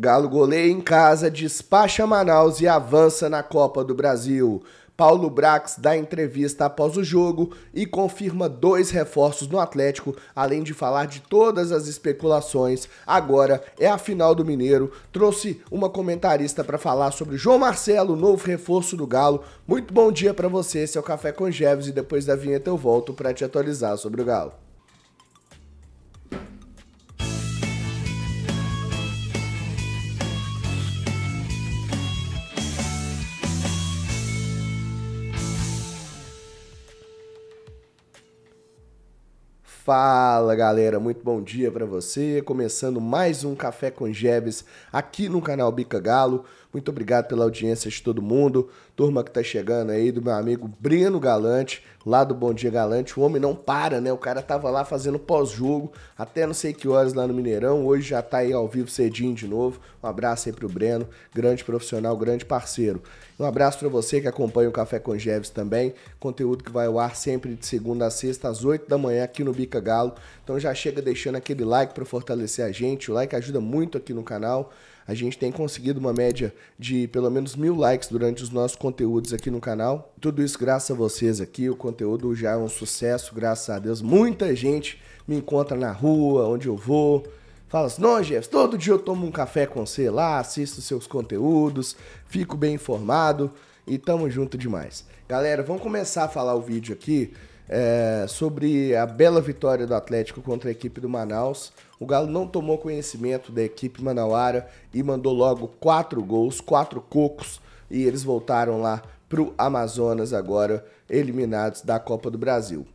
Galo goleia em casa, despacha Manaus e avança na Copa do Brasil. Paulo Brax dá entrevista após o jogo e confirma 2 reforços no Atlético, além de falar de todas as especulações. Agora é a final do Mineiro. Trouxe uma comentarista para falar sobre João Marcelo, novo reforço do Galo. Muito bom dia para você, esse é o Café com Jeves e depois da vinheta eu volto para te atualizar sobre o Galo. Fala galera, muito bom dia para você, começando mais um Café com Jeves aqui no canal Bica Galo. Muito obrigado pela audiência de todo mundo, turma que tá chegando aí, do meu amigo Breno Galante, lá do Bom Dia Galante. O homem não para, né? O cara tava lá fazendo pós-jogo, até não sei que horas lá no Mineirão, hoje já tá aí ao vivo cedinho de novo. Um abraço aí pro Breno, grande profissional, grande parceiro. Um abraço para você que acompanha o Café com Jeves também, conteúdo que vai ao ar sempre de segunda a sexta às 8 da manhã aqui no Bica Galo. Então já chega deixando aquele like para fortalecer a gente, o like ajuda muito aqui no canal. A gente tem conseguido uma média de pelo menos 1000 likes durante os nossos conteúdos aqui no canal. Tudo isso graças a vocês aqui, o conteúdo já é um sucesso, graças a Deus. Muita gente me encontra na rua, onde eu vou, fala assim, não, Jeff, todo dia eu tomo um café com você lá, assisto seus conteúdos, fico bem informado e tamo junto demais. Galera, vamos começar a falar o vídeo aqui sobre a bela vitória do Atlético contra a equipe do Manaus. O Galo não tomou conhecimento da equipe manauara e mandou logo 4 gols, 4 cocos, e eles voltaram lá pro Amazonas agora, eliminados da Copa do Brasil.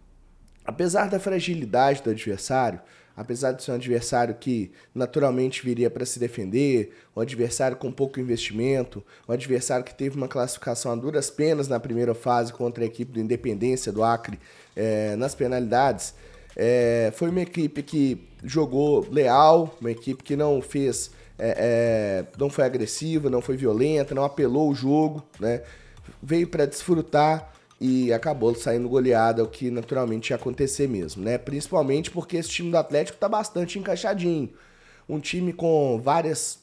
Apesar da fragilidade do adversário, apesar de ser um adversário que naturalmente viria para se defender, um adversário com pouco investimento, um adversário que teve uma classificação a duras penas na primeira fase contra a equipe do Independência do Acre nas penalidades, foi uma equipe que jogou leal, uma equipe que não fez, não foi agressiva, não foi violenta, não apelou o jogo, né? Veio para desfrutar e acabou saindo goleada, o que naturalmente ia acontecer mesmo, né? Principalmente porque esse time do Atlético tá bastante encaixadinho. Um time com várias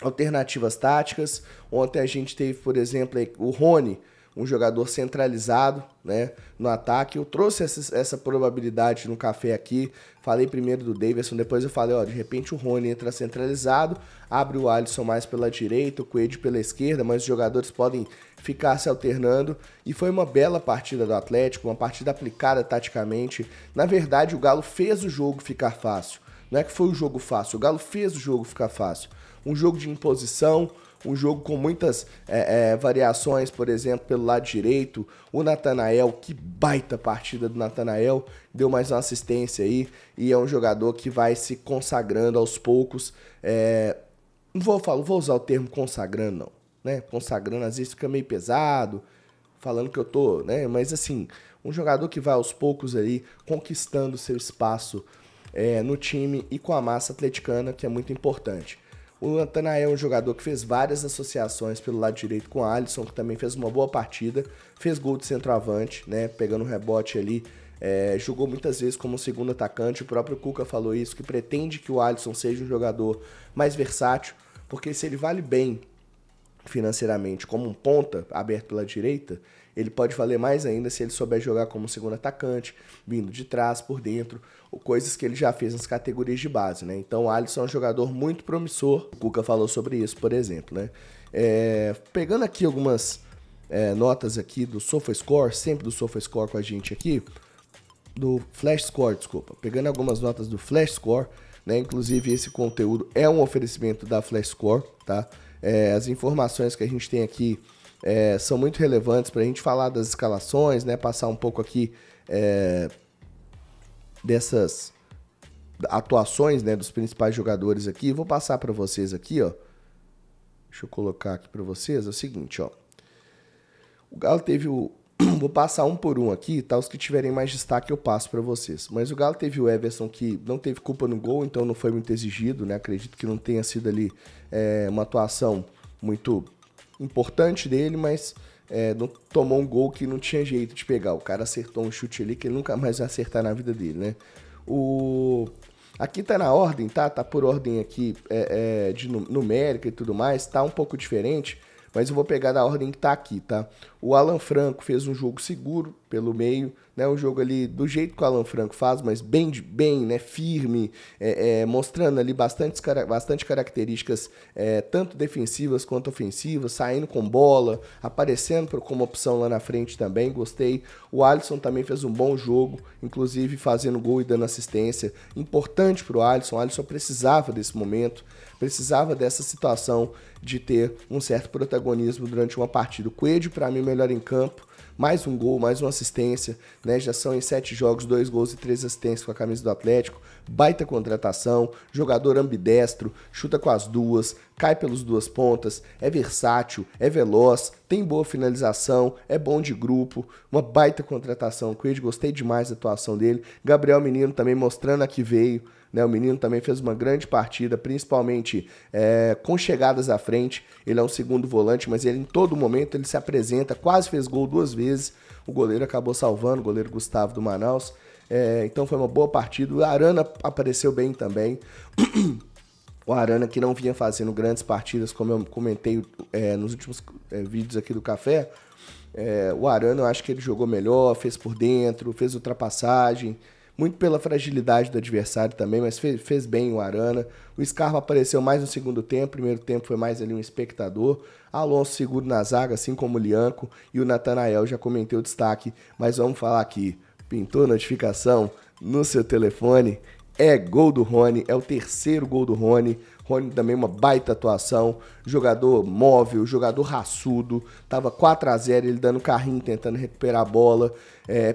alternativas táticas. Ontem a gente teve, por exemplo, o Rony, um jogador centralizado, né, no ataque. Eu trouxe essa probabilidade no café aqui. Falei primeiro do Davidson, depois eu falei, ó, de repente o Rony entra centralizado, abre o Alisson mais pela direita, o Coelho pela esquerda, mas os jogadores podem ficar se alternando. E foi uma bela partida do Atlético, uma partida aplicada taticamente. Na verdade, o Galo fez o jogo ficar fácil. Não é que foi o jogo fácil, o Galo fez o jogo ficar fácil. Um jogo de imposição, um jogo com muitas variações, por exemplo, pelo lado direito. O Natanael, que baita partida do Natanael, deu mais uma assistência aí e é um jogador que vai se consagrando aos poucos. Não vou usar o termo consagrando, não, né? Consagrando às vezes fica meio pesado, falando que eu tô, né? Mas assim, um jogador que vai aos poucos aí conquistando seu espaço no time e com a massa atleticana, que é muito importante. O Natanael é um jogador que fez várias associações pelo lado direito com o Alisson, que também fez uma boa partida, fez gol de centroavante, né, pegando um rebote ali, jogou muitas vezes como segundo atacante. O próprio Cuca falou isso, que pretende que o Alisson seja um jogador mais versátil, porque se ele vale bem financeiramente como um ponta aberto pela direita, ele pode valer mais ainda se ele souber jogar como segundo atacante, vindo de trás, por dentro, coisas que ele já fez nas categorias de base, né? Então o Alisson é um jogador muito promissor, o Cuca falou sobre isso, por exemplo, né? Pegando aqui algumas notas aqui do SofaScore, sempre do SofaScore com a gente aqui, do Flash Score, desculpa, pegando algumas notas do Flash Score, né? Inclusive esse conteúdo é um oferecimento da Flash Score, tá? As informações que a gente tem aqui são muito relevantes para a gente falar das escalações, né? Passar um pouco aqui dessas atuações, né, dos principais jogadores aqui. Vou passar para vocês aqui, ó. Deixa eu colocar aqui para vocês. É o seguinte, ó. O Galo teve o... Vou passar um por um aqui, tá? Os que tiverem mais destaque eu passo para vocês. Mas o Galo teve o Everson, que não teve culpa no gol, então não foi muito exigido, né? Acredito que não tenha sido ali uma atuação muito importante dele, mas não tomou um gol que não tinha jeito de pegar. O cara acertou um chute ali que ele nunca mais vai acertar na vida dele, né? O Aqui tá na ordem, tá? Tá por ordem aqui de numérica e tudo mais, tá um pouco diferente, mas eu vou pegar da ordem que tá aqui, tá? O Alan Franco fez um jogo seguro pelo meio, né? Um jogo ali do jeito que o Alan Franco faz, mas bem, né? Firme, mostrando ali bastante características tanto defensivas quanto ofensivas, saindo com bola, aparecendo como opção lá na frente também, gostei. O Alisson também fez um bom jogo, inclusive fazendo gol e dando assistência, importante pro Alisson. O Alisson precisava desse momento, precisava dessa situação de ter um certo protagonismo durante uma partida. O Coelho, para mim, melhor em campo, mais um gol, mais uma assistência, né? Já são em 7 jogos, 2 gols e 3 assistências com a camisa do Atlético. Baita contratação, jogador ambidestro, chuta com as duas, cai pelas duas pontas, é versátil, é veloz, tem boa finalização, é bom de grupo, uma baita contratação. Coelho, gostei demais da atuação dele. Gabriel Menino também mostrando a que veio. O menino também fez uma grande partida, principalmente com chegadas à frente. Ele é um segundo volante, mas ele em todo momento ele se apresenta, quase fez gol 2 vezes. O goleiro acabou salvando, o goleiro Gustavo do Manaus. Então foi uma boa partida. O Arana apareceu bem também. O Arana que não vinha fazendo grandes partidas, como eu comentei nos últimos vídeos aqui do Café. O Arana eu acho que ele jogou melhor, fez por dentro, fez ultrapassagem. Muito pela fragilidade do adversário também, mas fez bem o Arana. O Scarpa apareceu mais no segundo tempo, primeiro tempo foi mais ali um espectador. Alonso seguro na zaga, assim como o Lianco. E o Natanael, já comentei o destaque, mas vamos falar aqui. Pintou notificação no seu telefone, é gol do Rony, é o terceiro gol do Rony. Rony também uma baita atuação, jogador móvel, jogador raçudo, tava 4-0, ele dando carrinho, tentando recuperar a bola,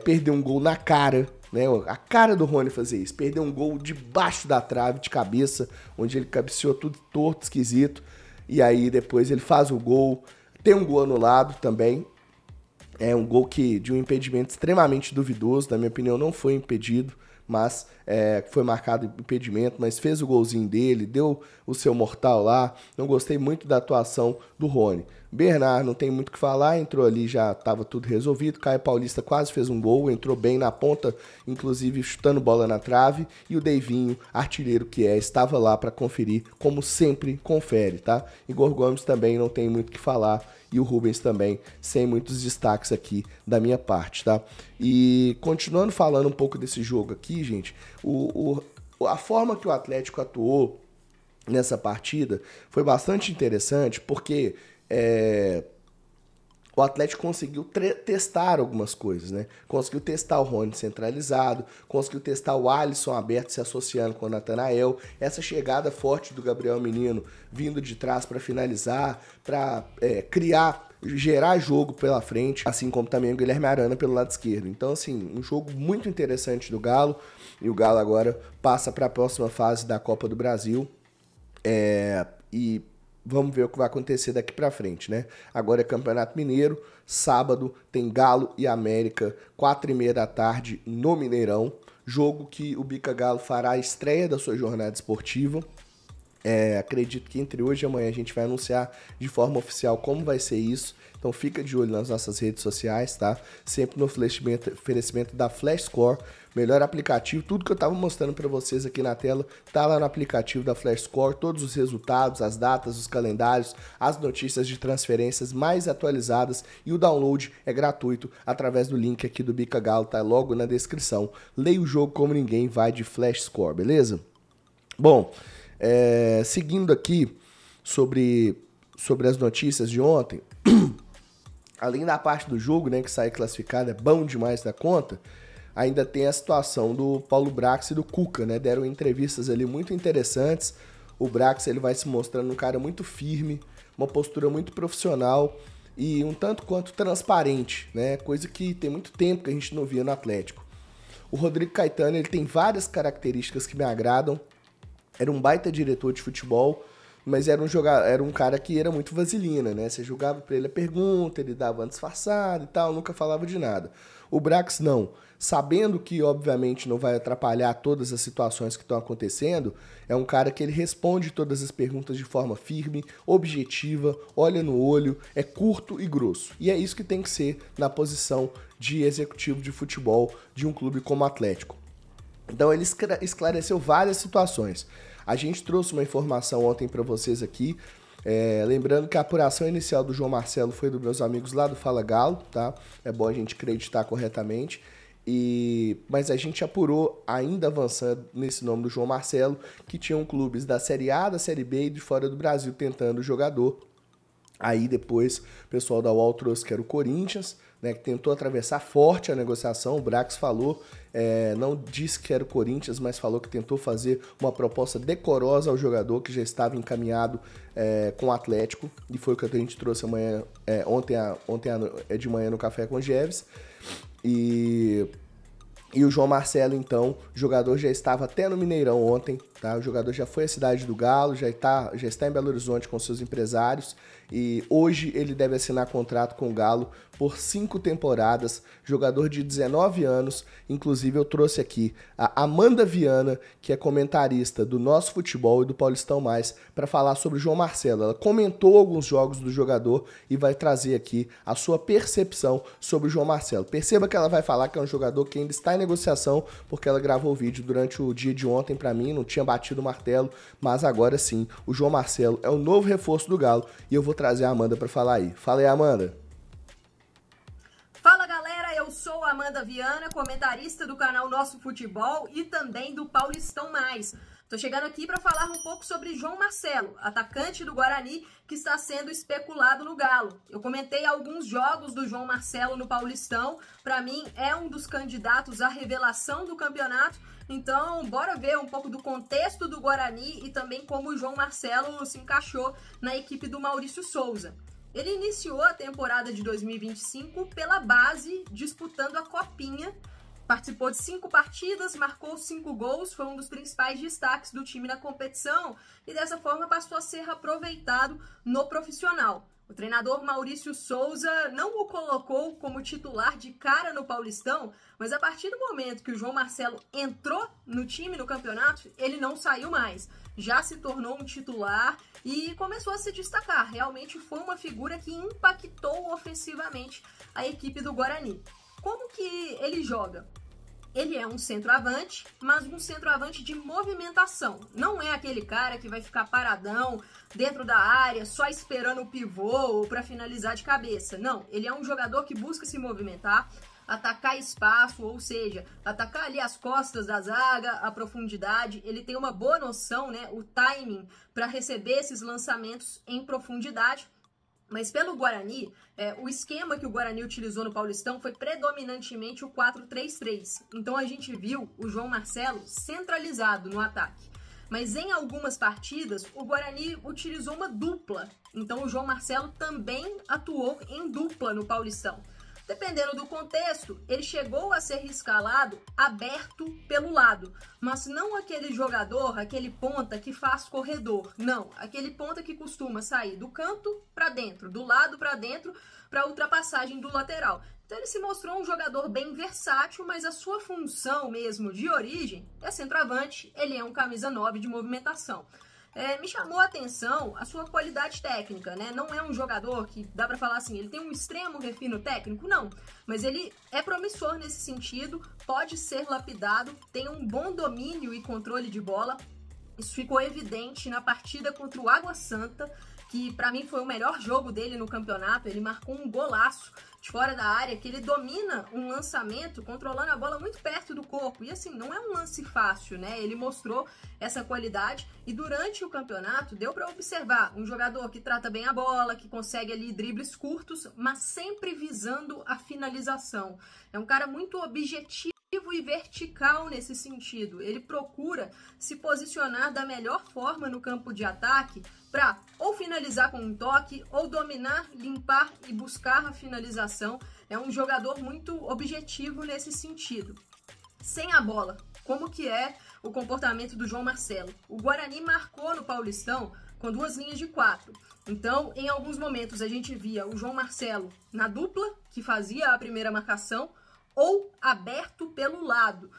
perdeu um gol na cara, né? A cara do Rony fazer isso, perdeu um gol debaixo da trave, de cabeça, onde ele cabeceou tudo torto, esquisito, e aí depois ele faz o gol, tem um gol anulado também, é um gol de um impedimento extremamente duvidoso, na minha opinião não foi impedido, mas foi marcado impedimento, mas fez o golzinho dele, deu o seu mortal lá. Não gostei muito da atuação do Rony. Bernard não tem muito o que falar, entrou ali, já estava tudo resolvido. Caio Paulista quase fez um gol, entrou bem na ponta, inclusive chutando bola na trave. E o Deivinho, artilheiro que estava lá para conferir, como sempre confere, tá? Igor Gomes também não tem muito o que falar. E o Rubens também, sem muitos destaques aqui da minha parte, tá? E continuando falando um pouco desse jogo aqui, gente, a forma que o Atlético atuou nessa partida foi bastante interessante, porque o Atlético conseguiu testar algumas coisas, né? Conseguiu testar o Rony centralizado, conseguiu testar o Alisson aberto se associando com o Natanael, essa chegada forte do Gabriel Menino vindo de trás para finalizar, para gerar jogo pela frente, assim como também o Guilherme Arana pelo lado esquerdo. Então, assim, um jogo muito interessante do Galo, e o Galo agora passa para a próxima fase da Copa do Brasil, e vamos ver o que vai acontecer daqui pra frente, né? Agora é Campeonato Mineiro, sábado tem Galo e América, 4h30 da tarde no Mineirão. Jogo que o Bica Galo fará a estreia da sua jornada esportiva. Acredito que entre hoje e amanhã a gente vai anunciar de forma oficial como vai ser isso. Então fica de olho nas nossas redes sociais, tá? Sempre no oferecimento da Flash Score, melhor aplicativo. Tudo que eu tava mostrando para vocês aqui na tela tá lá no aplicativo da Flash Score. Todos os resultados, as datas, os calendários, as notícias de transferências mais atualizadas, e o download é gratuito através do link aqui do Bica Galo, tá logo na descrição. Leia o jogo como ninguém, vai de Flash Score, beleza? Bom, seguindo aqui sobre as notícias de ontem, além da parte do jogo, né, que sai classificado, é bom demais da conta, ainda tem a situação do Paulo Brax e do Cuca, né? Deram entrevistas ali muito interessantes. O Brax, ele vai se mostrando um cara muito firme, uma postura muito profissional e um tanto quanto transparente, né? Coisa que tem muito tempo que a gente não via no Atlético. O Rodrigo Caetano, ele tem várias características que me agradam. Era um baita diretor de futebol, mas era um cara que era muito vaselina, né? Você jogava pra ele a pergunta, ele dava uma disfarçada e tal, nunca falava de nada. O Brax não. Sabendo que, obviamente, não vai atrapalhar todas as situações que estão acontecendo, é um cara que ele responde todas as perguntas de forma firme, objetiva, olha no olho, é curto e grosso. E é isso que tem que ser na posição de executivo de futebol de um clube como o Atlético. Então ele esclareceu várias situações. A gente trouxe uma informação ontem para vocês aqui, lembrando que a apuração inicial do João Marcelo foi dos meus amigos lá do Fala Galo, tá? É bom a gente acreditar corretamente. Mas a gente apurou, ainda avançando nesse nome do João Marcelo, que tinham clubes da Série A, da Série B e de fora do Brasil tentando o jogador. Aí depois o pessoal da UOL trouxe que era o Corinthians, né, que tentou atravessar forte a negociação. O Brax falou, não disse que era o Corinthians, mas falou que tentou fazer uma proposta decorosa ao jogador que já estava encaminhado com o Atlético, e foi o que a gente trouxe ontem de manhã no Café com Jeves. E o João Marcelo, então, o jogador já estava até no Mineirão ontem, tá? O jogador já foi à cidade do Galo, já está em Belo Horizonte com seus empresários, e hoje ele deve assinar contrato com o Galo por 5 temporadas, jogador de 19 anos. Inclusive eu trouxe aqui a Amanda Viana, que é comentarista do Nosso Futebol e do Paulistão Mais, para falar sobre o João Marcelo. Ela comentou alguns jogos do jogador e vai trazer aqui a sua percepção sobre o João Marcelo. Perceba que ela vai falar que é um jogador que ainda está em negociação, porque ela gravou o vídeo durante o dia de ontem para mim, não tinha batido o martelo, mas agora sim, o João Marcelo é o novo reforço do Galo, e eu vou trazer a Amanda para falar aí. Fala aí, Amanda. Fala, galera, eu sou a Amanda Viana, comentarista do canal Nosso Futebol e também do Paulistão Mais. Tô chegando aqui para falar um pouco sobre João Marcelo, atacante do Guarani, que está sendo especulado no Galo. Eu comentei alguns jogos do João Marcelo no Paulistão, para mim é um dos candidatos à revelação do campeonato. Então, bora ver um pouco do contexto do Guarani e também como o João Marcelo se encaixou na equipe do Maurício Souza. Ele iniciou a temporada de 2025 pela base, disputando a Copinha. Participou de 5 partidas, marcou 5 gols, foi um dos principais destaques do time na competição e dessa forma passou a ser aproveitado no profissional. O treinador Maurício Souza não o colocou como titular de cara no Paulistão, mas a partir do momento que o João Marcelo entrou no time no campeonato, ele não saiu mais. Já se tornou um titular e começou a se destacar. Realmente foi uma figura que impactou ofensivamente a equipe do Guarani. Como que ele joga? Ele é um centroavante, mas um centroavante de movimentação. Não é aquele cara que vai ficar paradão dentro da área, só esperando o pivô ou para finalizar de cabeça. Não, ele é um jogador que busca se movimentar, atacar espaço, ou seja, atacar ali as costas da zaga, a profundidade. Ele tem uma boa noção, né, o timing para receber esses lançamentos em profundidade. Mas pelo Guarani, o esquema que o Guarani utilizou no Paulistão foi predominantemente o 4-3-3. Então a gente viu o João Marcelo centralizado no ataque. Mas em algumas partidas, o Guarani utilizou uma dupla. Então o João Marcelo também atuou em dupla no Paulistão. Dependendo do contexto, ele chegou a ser escalado aberto pelo lado, mas não aquele jogador, aquele ponta que faz corredor, não, aquele ponta que costuma sair do canto para dentro, do lado para dentro, para a ultrapassagem do lateral. Então ele se mostrou um jogador bem versátil, mas a sua função mesmo de origem é centroavante, ele é um camisa 9 de movimentação. Me chamou a atenção a sua qualidade técnica, né? Não é um jogador que dá pra falar assim, ele tem um extremo refino técnico, não. Mas ele é promissor nesse sentido, pode ser lapidado, tem um bom domínio e controle de bola. Isso ficou evidente na partida contra o Água Santa, que pra mim foi o melhor jogo dele no campeonato. Ele marcou um golaço de fora da área, que ele domina um lançamento, controlando a bola muito perto do corpo. E assim, não é um lance fácil, né? Ele mostrou essa qualidade e durante o campeonato deu para observar um jogador que trata bem a bola, que consegue ali dribles curtos, mas sempre visando a finalização. É um cara muito objetivo e vertical nesse sentido. Ele procura se posicionar da melhor forma no campo de ataque para ou finalizar com um toque, ou dominar, limpar e buscar a finalização. É um jogador muito objetivo nesse sentido. Sem a bola, como que é o comportamento do João Marcelo? O Guarani marcou no Paulistão com 2 linhas de 4. Então, em alguns momentos a gente via o João Marcelo na dupla, que fazia a primeira marcação, ou aberto pelo lado.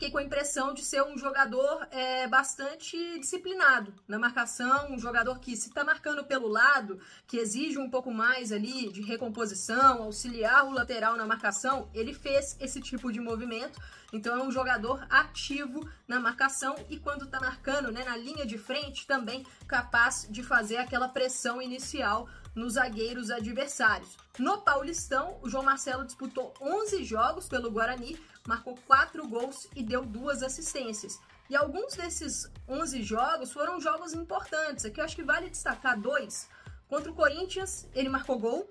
fiquei com a impressão de ser um jogador bastante disciplinado na marcação, um jogador que, se tá marcando pelo lado, que exige um pouco mais ali de recomposição, auxiliar o lateral na marcação, ele fez esse tipo de movimento. Então é um jogador ativo na marcação e quando tá marcando, né, na linha de frente, também capaz de fazer aquela pressão inicial nos zagueiros adversários. No Paulistão, o João Marcelo disputou 11 jogos pelo Guarani, marcou 4 gols e deu 2 assistências. E alguns desses 11 jogos foram jogos importantes. Aqui eu acho que vale destacar 2. Contra o Corinthians, ele marcou gol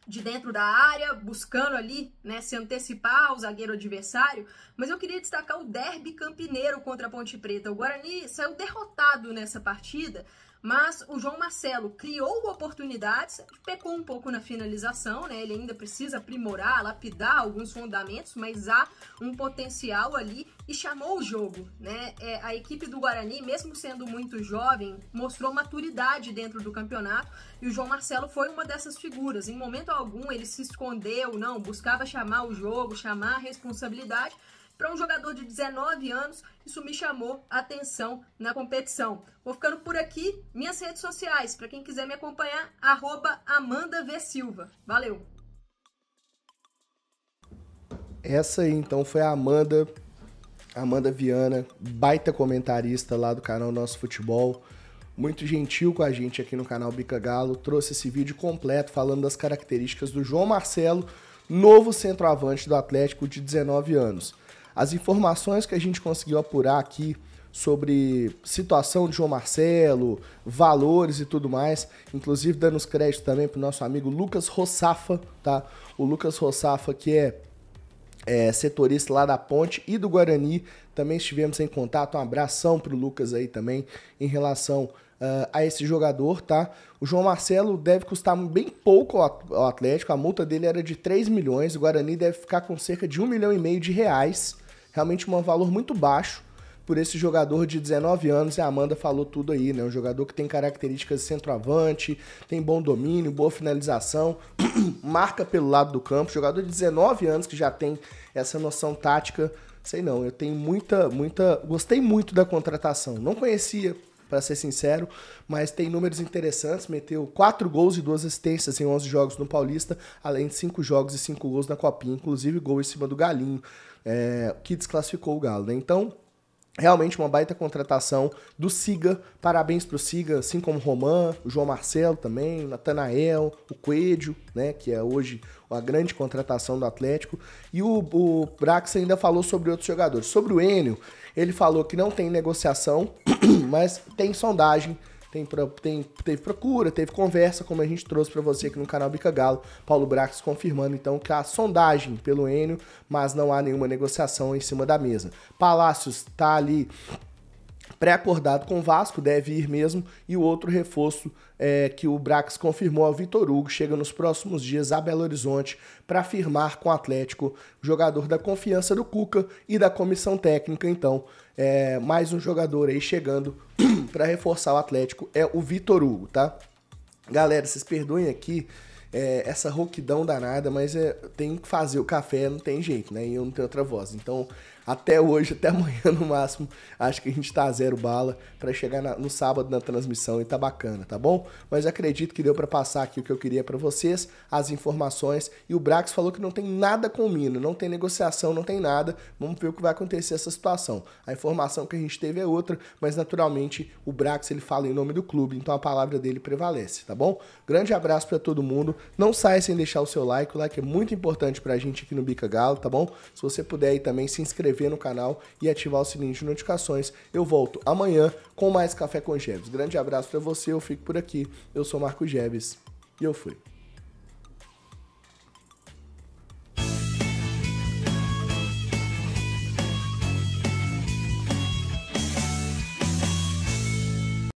de dentro da área, buscando ali, né, se antecipar ao zagueiro adversário, mas eu queria destacar o derby campineiro contra a Ponte Preta. O Guarani saiu derrotado nessa partida, mas o João Marcelo criou oportunidades, pecou um pouco na finalização, né? Ele ainda precisa aprimorar, lapidar alguns fundamentos, mas há um potencial ali e chamou o jogo, né? A equipe do Guarani, mesmo sendo muito jovem, mostrou maturidade dentro do campeonato e o João Marcelo foi uma dessas figuras. Em momento algum ele se escondeu, não, buscava chamar o jogo, chamar a responsabilidade. Para um jogador de 19 anos, isso me chamou a atenção na competição. Vou ficando por aqui. Minhas redes sociais, para quem quiser me acompanhar, @AmandaVSilva. Valeu! Essa aí, então, foi a Amanda Viana, baita comentarista lá do canal Nosso Futebol. Muito gentil com a gente aqui no canal Bica Galo. Trouxe esse vídeo completo falando das características do João Marcelo, novo centroavante do Atlético de 19 anos. As informações que a gente conseguiu apurar aqui sobre situação de João Marcelo, valores e tudo mais, inclusive dando os créditos também para o nosso amigo Lucas Rossafa, tá? O Lucas Rossafa, que é setorista lá da Ponte e do Guarani, também estivemos em contato. Um abração pro Lucas aí também em relação a esse jogador, tá? O João Marcelo deve custar bem pouco ao Atlético, a multa dele era de 3 milhões, o Guarani deve ficar com cerca de 1,5 milhão de reais, realmente um valor muito baixo por esse jogador de 19 anos, e a Amanda falou tudo aí, né? Um jogador que tem características de centroavante, tem bom domínio, boa finalização, marca pelo lado do campo, jogador de 19 anos que já tem essa noção tática. Sei não, eu tenho gostei muito da contratação, não conhecia, para ser sincero, mas tem números interessantes, meteu 4 gols e 2 assistências em 11 jogos no Paulista, além de 5 jogos e 5 gols na Copinha, inclusive gol em cima do Galinho, que desclassificou o Galo, né? Então, realmente uma baita contratação do Siga, parabéns pro Siga, assim como o Roman, o João Marcelo também, o Natanael, o Coelho, né, que é hoje a grande contratação do Atlético, e o Brax ainda falou sobre outros jogadores. Sobre o Enio, ele falou que não tem negociação, mas tem sondagem, teve procura, teve conversa, como a gente trouxe para você aqui no canal Bica Galo, Paulo Brax confirmando então que há sondagem pelo Enio, mas não há nenhuma negociação em cima da mesa. Palácios tá ali pré-acordado com o Vasco, deve ir mesmo, e o outro reforço que o Brax confirmou ao Vitor Hugo, chega nos próximos dias a Belo Horizonte para firmar com o Atlético, jogador da confiança do Cuca e da comissão técnica. Então, mais um jogador aí chegando para reforçar o Atlético é o Vitor Hugo, tá? Galera, vocês perdoem aqui essa rouquidão danada, mas tem que fazer o café, não tem jeito, né? E eu não tenho outra voz. Então, até hoje, até amanhã no máximo, acho que a gente tá 0 bala para chegar no sábado na transmissão e tá bacana, tá bom? Mas acredito que deu para passar aqui o que eu queria para vocês, as informações, e o Brax falou que não tem nada com o Mino, não tem negociação, não tem nada. Vamos ver o que vai acontecer essa situação. A informação que a gente teve é outra, mas naturalmente o Brax ele fala em nome do clube, então a palavra dele prevalece, tá bom? Grande abraço para todo mundo. Não saia sem deixar o seu like, o like é muito importante pra gente aqui no Bica Galo, tá bom? Se você puder aí também se inscrever no canal e ativar o sininho de notificações. Eu volto amanhã com mais Café com Jeves. Grande abraço pra você, eu fico por aqui. Eu sou Marco Jeves e eu fui.